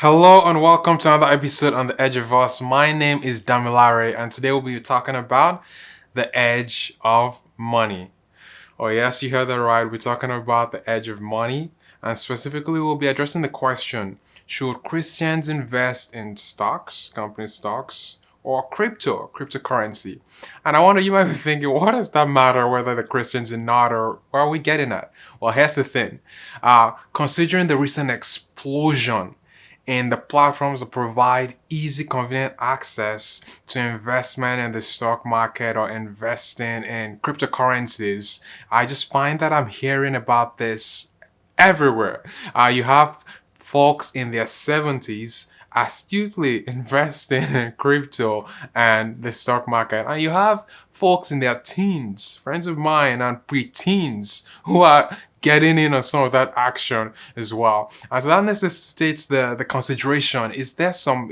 Hello and welcome to another episode on The Edge of Us. My name is Damilare and today we'll be talking about the edge of money. Oh yes, you heard that right. We're talking about the edge of money and specifically we'll be addressing the question, should Christians invest in stocks, company stocks, or cryptocurrency? And I wonder, you might be thinking, what does that matter whether the Christians or not, or where are we getting at? Well, here's the thing. Considering the recent explosion in the platforms that provide easy, convenient access to investment in the stock market or investing in cryptocurrencies, I just find that I'm hearing about this everywhere. You have folks in their 70s astutely investing in crypto and the stock market. And you have folks in their teens, friends of mine and pre-teens who are getting in on some of that action as well. And so that necessitates the consideration. Is there some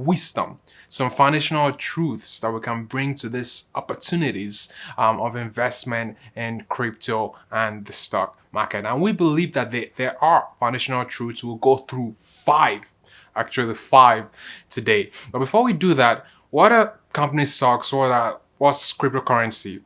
wisdom, some foundational truths that we can bring to these opportunities of investment in crypto and the stock market? And we believe that there are foundational truths. We'll go through five today. But before we do that, what are company stocks? What's cryptocurrency?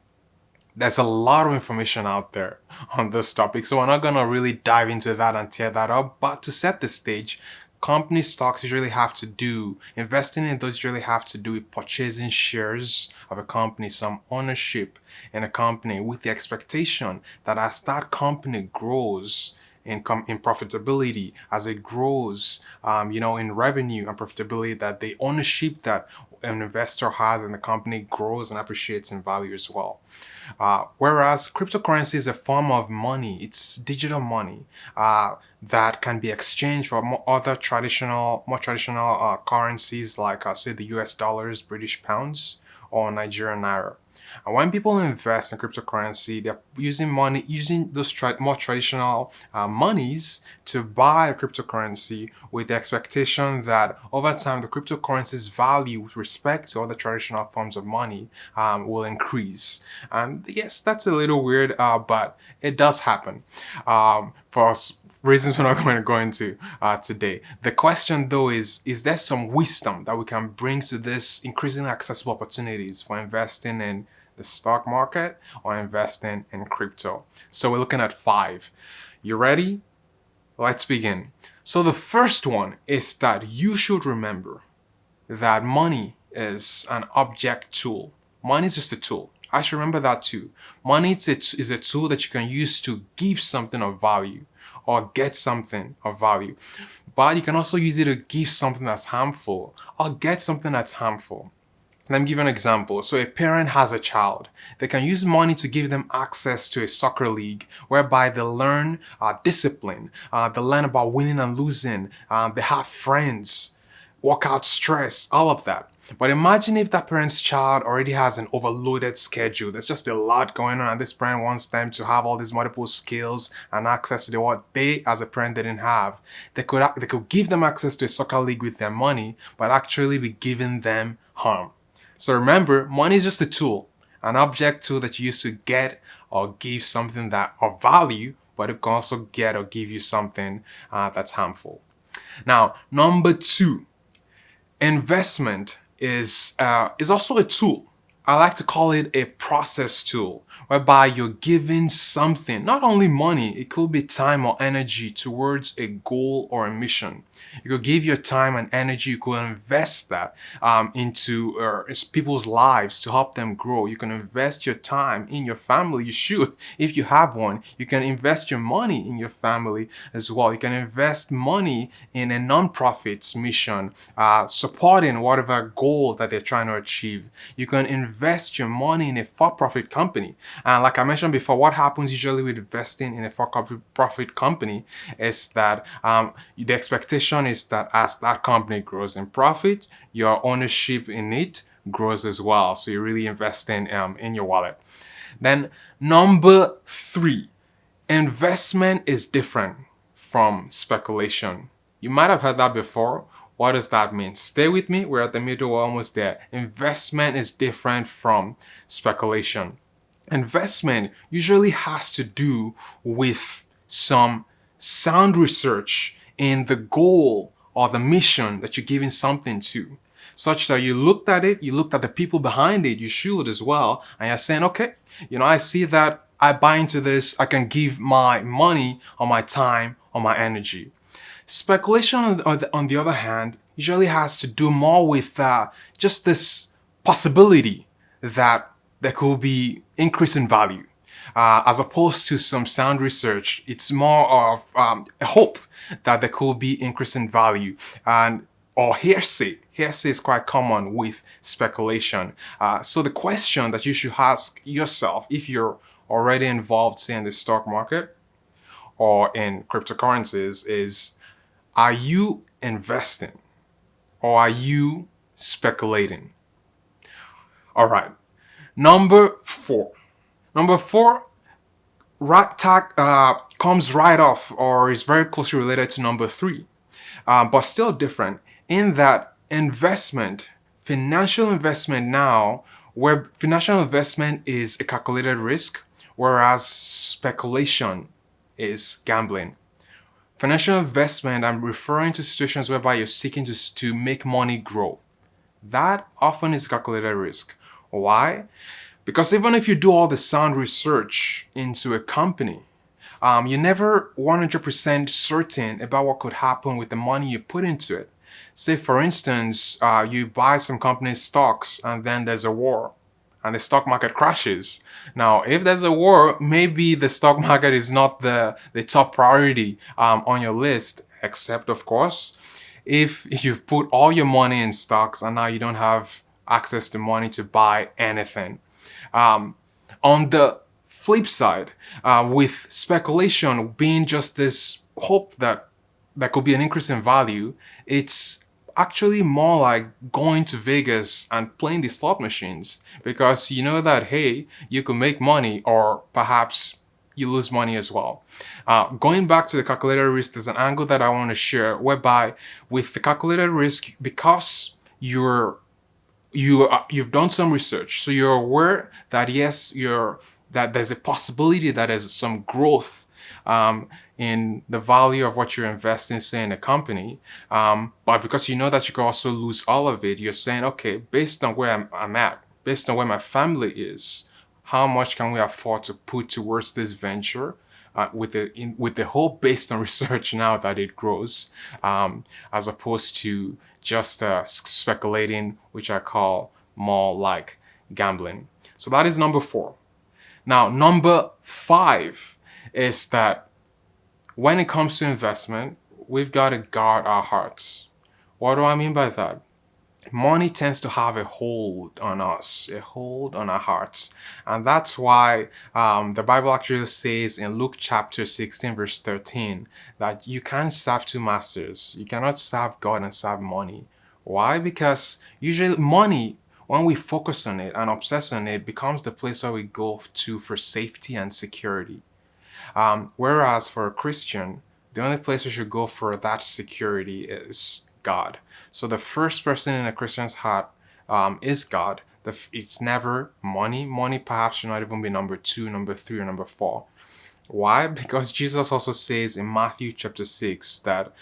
There's a lot of information out there on this topic, so we're not gonna really dive into that and tear that up. But to set the stage, company stocks usually have to do investing in those usually have to do with purchasing shares of a company, some ownership in a company, with the expectation that as that company grows in profitability, as it grows, in revenue and profitability, that the ownership that an investor has in the company grows and appreciates in value as well. Whereas cryptocurrency is a form of money, it's digital money that can be exchanged for more traditional currencies like, say, the US dollars, British pounds, or Nigerian naira. And when people invest in cryptocurrency, they're using those more traditional monies to buy a cryptocurrency with the expectation that over time the cryptocurrency's value with respect to other traditional forms of money will increase. And yes, that's a little weird, but it does happen. For reasons we're not going to go into today. The question though is there some wisdom that we can bring to this increasingly accessible opportunities for investing in the stock market or investing in crypto? So we're looking at five. You ready? Let's begin. So the first one is that you should remember that money is an object tool. Money is just a tool. I should remember that too. Money is a tool that you can use to give something of value or get something of value. But you can also use it to give something that's harmful or get something that's harmful. Let me give you an example. So a parent has a child. They can use money to give them access to a soccer league whereby they learn discipline, they learn about winning and losing, they have friends, work out stress, all of that. But imagine if that parent's child already has an overloaded schedule. There's just a lot going on, and this parent wants them to have all these multiple skills and access to what they, as a parent, didn't have. They could give them access to a soccer league with their money, but actually be giving them harm. So remember, money is just a tool, an object tool that you use to get or give something that of value, but it can also get or give you something that's harmful. Now, number two, investment is also a tool. I like to call it a process tool, whereby you're giving something, not only money, it could be time or energy towards a goal or a mission. You could give your time and energy, you could invest that into people's lives to help them grow. You can invest your time in your family. You should, if you have one. You can invest your money in your family as well. You can invest money in a non-profit's mission, supporting whatever goal that they're trying to achieve. You can invest your money in a for-profit company. And like I mentioned before, what happens usually with investing in a for-profit company is that the expectation is that as that company grows in profit, your ownership in it grows as well. So you're really investing in your wallet. Then number three, investment is different from speculation. You might have heard that before. What does that mean? Stay with me. We're at the middle, we're almost there. Investment is different from speculation. Investment usually has to do with some sound research in the goal or the mission that you're giving something to, such that you looked at it, you looked at the people behind it, you should as well, and you're saying, okay, I see that I buy into this, I can give my money or my time or my energy. Speculation, on the other hand, usually has to do more with just this possibility that there could be increase in value. As opposed to some sound research, it's more of a hope that there could be increase in value, and or hearsay. Hearsay is quite common with speculation. So the question that you should ask yourself if you're already involved, say, in the stock market or in cryptocurrencies is, are you investing or are you speculating? All right. Number four. Number four, comes right off or is very closely related to number three, but still different in that financial investment now, where financial investment is a calculated risk, whereas speculation is gambling. Financial investment, I'm referring to situations whereby you're seeking to make money grow. That often is calculated risk. Why? Because even if you do all the sound research into a company, you're never 100% certain about what could happen with the money you put into it. Say, for instance, you buy some company's stocks and then there's a war and the stock market crashes. Now, if there's a war, maybe the stock market is not the top priority on your list, except, of course, if you've put all your money in stocks and now you don't have access to money to buy anything. On the flip side, with speculation being just this hope that there could be an increase in value, it's actually more like going to Vegas and playing the slot machines, because you know that, hey, you can make money or perhaps you lose money as well. Going back to the calculated risk, there's an angle that I want to share whereby with the calculated risk, because you've done some research, so you're aware that yes, that there's a possibility that there's some growth in the value of what you're investing, say, in a company. But because you know that you can also lose all of it, you're saying, okay, based on where I'm at, based on where my family is, how much can we afford to put towards this venture? With the hope based on research now that it grows, as opposed to just speculating, which I call more like gambling. So that is number four. Now, number five is that when it comes to investment, we've got to guard our hearts. What do I mean by that? Money tends to have a hold on us, a hold on our hearts. And that's why the Bible actually says in Luke chapter 16, verse 13, that you can't serve two masters. You cannot serve God and serve money. Why? Because usually money, when we focus on it and obsess on it, becomes the place where we go to for safety and security. Whereas for a Christian, the only place we should go for that security is God. So the first person in a Christian's heart is God. It's never money. Money perhaps should not even be number 2, number 3, or number 4. Why? Because Jesus also says in Matthew chapter 6 that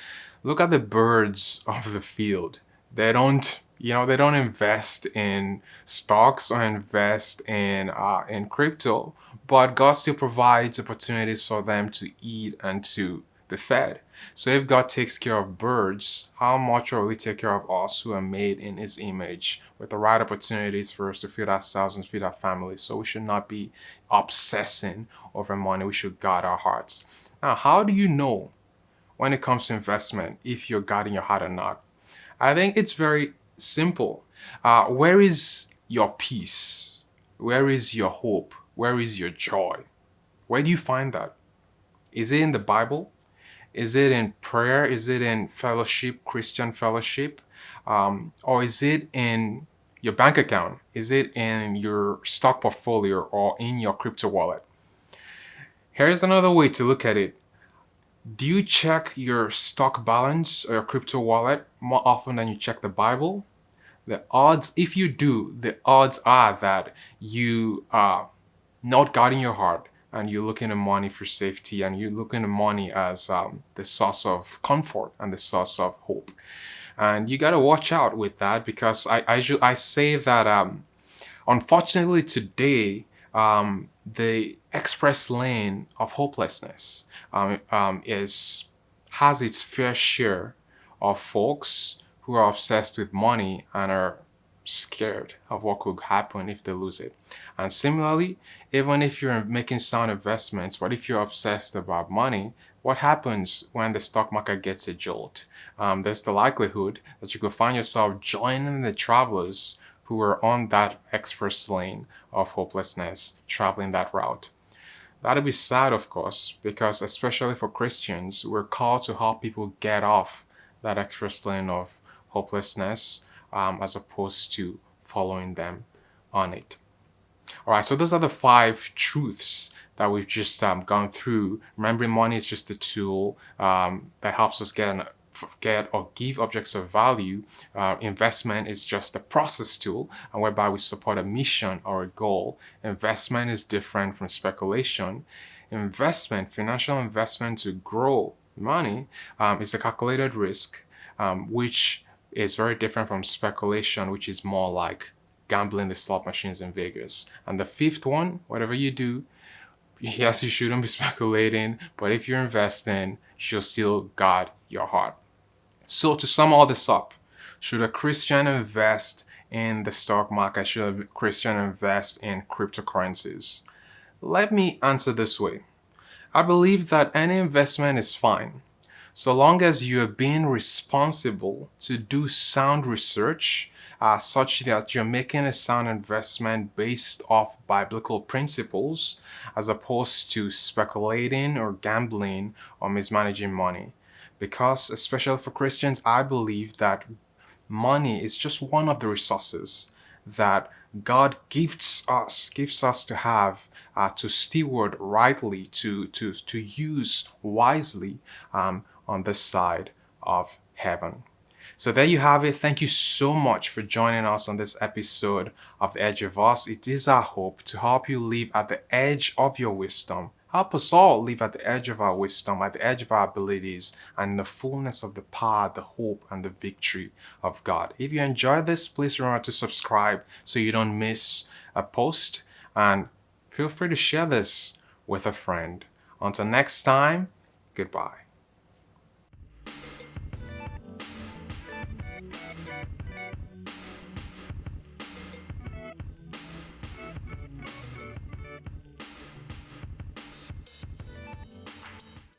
look at the birds of the field. They don't invest in stocks or invest in crypto, but God still provides opportunities for them to eat and to be fed. So if God takes care of birds, how much will He take care of us who are made in His image with the right opportunities for us to feed ourselves and feed our families? So we should not be obsessing over money. We should guard our hearts. Now, how do you know when it comes to investment if you're guarding your heart or not? I think it's very simple. Where is your peace? Where is your hope? Where is your joy? Where do you find that? Is it in the Bible? Is it in prayer? Is it in fellowship, Christian fellowship? Or is it in your bank account? Is it in your stock portfolio or in your crypto wallet? Here's another way to look at it. Do you check your stock balance or your crypto wallet more often than you check the Bible? The odds, if you do, the odds are that you are not guarding your heart and you're looking at money for safety, and you're looking at money as the source of comfort and the source of hope. And you got to watch out with that, because I say that unfortunately today, the express lane of hopelessness has its fair share of folks who are obsessed with money and are scared of what could happen if they lose it. And similarly, even if you're making sound investments, but if you're obsessed about money, what happens when the stock market gets a jolt? There's the likelihood that you could find yourself joining the travelers who are on that express lane of hopelessness, traveling that route. That'll be sad, of course, because especially for Christians, we're called to help people get off that express lane of hopelessness, as opposed to following them on it. All right, so those are the 5 truths that we've just gone through. Remembering money is just a tool that helps us get or give objects of value. Investment is just a process tool, and whereby we support a mission or a goal. Investment is different from speculation. Financial investment to grow money, is a calculated risk, which is very different from speculation, which is more like gambling the slot machines in Vegas. And the 5th one, whatever you do, yes, you shouldn't be speculating, but if you're investing, you should still guard your heart. So to sum all this up, should a Christian invest in the stock market? Should a Christian invest in cryptocurrencies? Let me answer this way. I believe that any investment is fine, so long as you are being responsible to do sound research, such that you're making a sound investment based off biblical principles, as opposed to speculating or gambling or mismanaging money. Because, especially for Christians, I believe that money is just one of the resources that God gives us to have, to steward rightly, to use wisely, on this side of heaven. So there you have it. Thank you so much for joining us on this episode of The Edge of Us. It is our hope to help you live at the edge of your wisdom. Help us all live at the edge of our wisdom, at the edge of our abilities, and in the fullness of the power, the hope, and the victory of God. If you enjoyed this, please remember to subscribe so you don't miss a post, and feel free to share this with a friend. Until next time, goodbye.